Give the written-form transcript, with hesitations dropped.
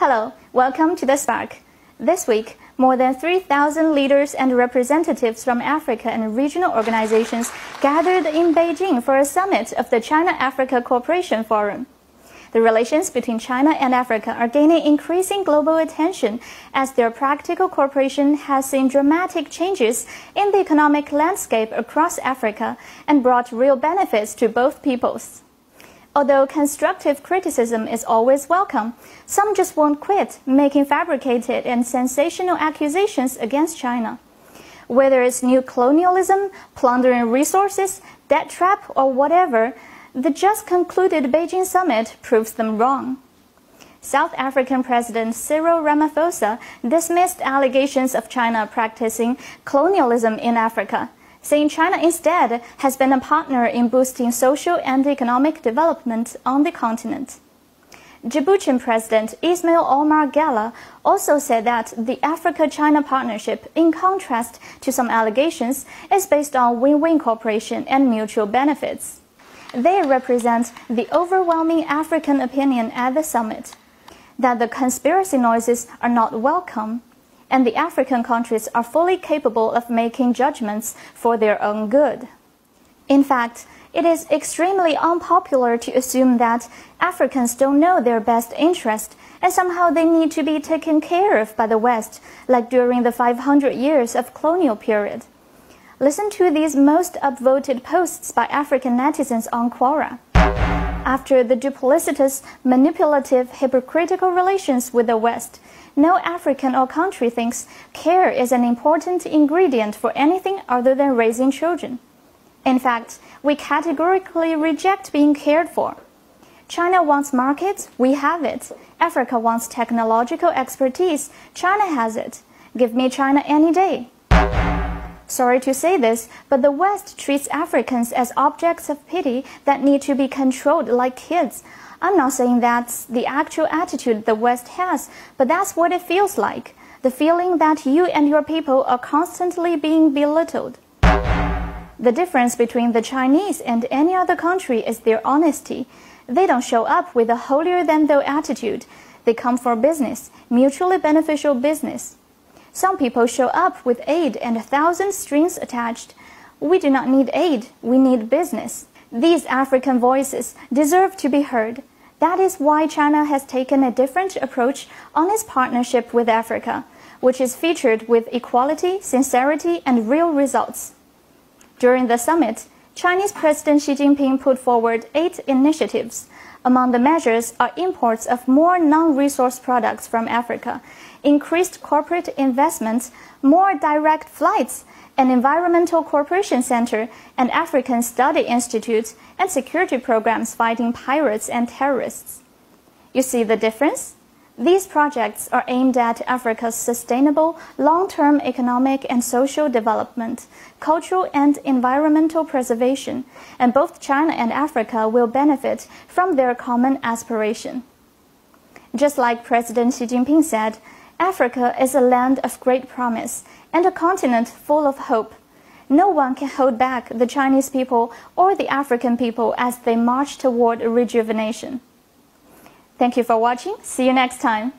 Hello, welcome to The Spark. This week, more than 3,000 leaders and representatives from Africa and regional organizations gathered in Beijing for a summit of the China-Africa Cooperation Forum. The relations between China and Africa are gaining increasing global attention as their practical cooperation has seen dramatic changes in the economic landscape across Africa and brought real benefits to both peoples. Although constructive criticism is always welcome, some just won't quit, making fabricated and sensational accusations against China. Whether it's neo-colonialism, plundering resources, debt trap, or whatever, the just concluded Beijing summit proves them wrong. South African President Cyril Ramaphosa dismissed allegations of China practicing colonialism in Africa, saying China instead has been a partner in boosting social and economic development on the continent. Djiboutian President Ismail Omar Guelleh also said that the Africa-China partnership, in contrast to some allegations, is based on win-win cooperation and mutual benefits. They represent the overwhelming African opinion at the summit, that the conspiracy noises are not welcome, and the African countries are fully capable of making judgments for their own good. In fact, it is extremely unpopular to assume that Africans don't know their best interest and somehow they need to be taken care of by the West, like during the 500 years of colonial period. Listen to these most upvoted posts by African netizens on Quora. After the duplicitous, manipulative, hypocritical relations with the West, no African or country thinks care is an important ingredient for anything other than raising children. In fact, we categorically reject being cared for. China wants markets, we have it. Africa wants technological expertise, China has it. Give me China any day. Sorry to say this, but the West treats Africans as objects of pity that need to be controlled like kids. I'm not saying that's the actual attitude the West has, but that's what it feels like. The feeling that you and your people are constantly being belittled. The difference between the Chinese and any other country is their honesty. They don't show up with a holier-than-thou attitude. They come for business, mutually beneficial business. Some people show up with aid and 1,000 strings attached. We do not need aid, we need business. These African voices deserve to be heard. That is why China has taken a different approach on its partnership with Africa, which is featured with equality, sincerity, and real results. During the summit, Chinese President Xi Jinping put forward 8 initiatives. Among the measures are imports of more non-resource products from Africa, increased corporate investments, more direct flights, an environmental cooperation center, an African study institute, and security programs fighting pirates and terrorists. You see the difference? These projects are aimed at Africa's sustainable, long-term economic and social development, cultural and environmental preservation, and both China and Africa will benefit from their common aspiration. Just like President Xi Jinping said, Africa is a land of great promise and a continent full of hope. No one can hold back the Chinese people or the African people as they march toward rejuvenation. Thank you for watching. See you next time.